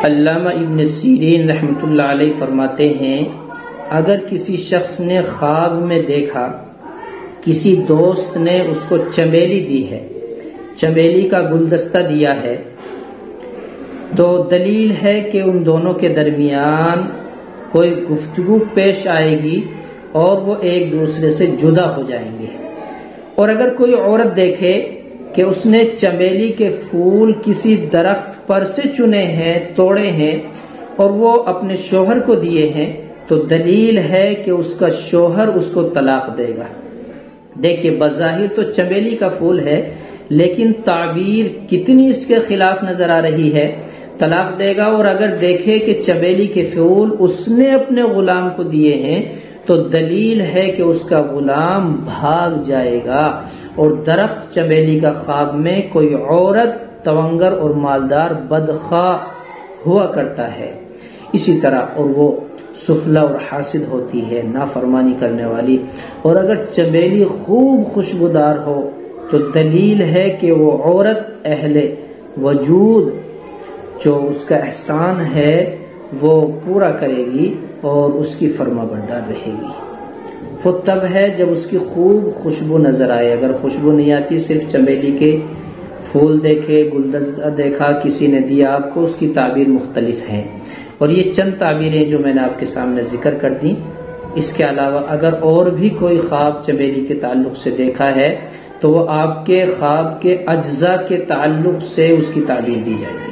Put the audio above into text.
علامہ ابن سیرین رحمۃ اللہ علیہ فرماتے ہیں اگر کسی شخص نے خواب میں دیکھا کسی دوست نے اس کو چمیلی دی ہے، چمیلی کا گلدستہ دیا ہے، تو دلیل ہے کہ ان دونوں کے درمیان کوئی گفتگو پیش آئے گی اور وہ ایک دوسرے سے جدا ہو جائیں گے۔ اور اگر کوئی عورت دیکھے کہ اس نے چمیلی کے پھول کسی درخت پر سے چنے ہیں، توڑے ہیں اور وہ اپنے شوہر کو دیے ہیں، تو دلیل ہے کہ اس کا شوہر اس کو طلاق دے گا۔ دیکھیے بظاہر تو چمیلی کا پھول ہے، لیکن تعبیر کتنی اس کے خلاف نظر آ رہی ہے۔ طلاق دے گا، اور اگر دیکھے کہ چمیلی کے پھول اس نے اپنے غلام کو دیے ہیں تو دلیل ہے کہ اس کا غلام بھاگ جائے گا۔ اور درخت چمیلی کا خواب میں کوئی عورت تونگر اور مالدار بدخواہ ہوا کرتا ہے، اسی طرح اور وہ سفلہ اور حاسد ہوتی ہے، نافرمانی کرنے والی۔ اور اگر چمیلی خوب خوشبودار ہو تو دلیل ہے کہ وہ عورت اہل وجود جو اس کا احسان ہے وہ پورا کرے گی اور اس کی فرما بردار رہے گی۔ وہ تب ہے جب اس کی خوب خوشبو نظر آئے۔ اگر خوشبو نہیں آتی، صرف چمیلی کے پھول دیکھے، گلدستہ دیکھا، کسی نے دیا آپ کو، اس کی تعبیر مختلف ہے۔ اور یہ چند تعبیریں جو میں نے آپ کے سامنے ذکر کر دی، اس کے علاوہ اگر اور بھی کوئی خواب چمیلی کے تعلق سے دیکھا ہے تو وہ آپ کے خواب کے اجزاء کے تعلق سے اس کی تعبیر دی جائے گی۔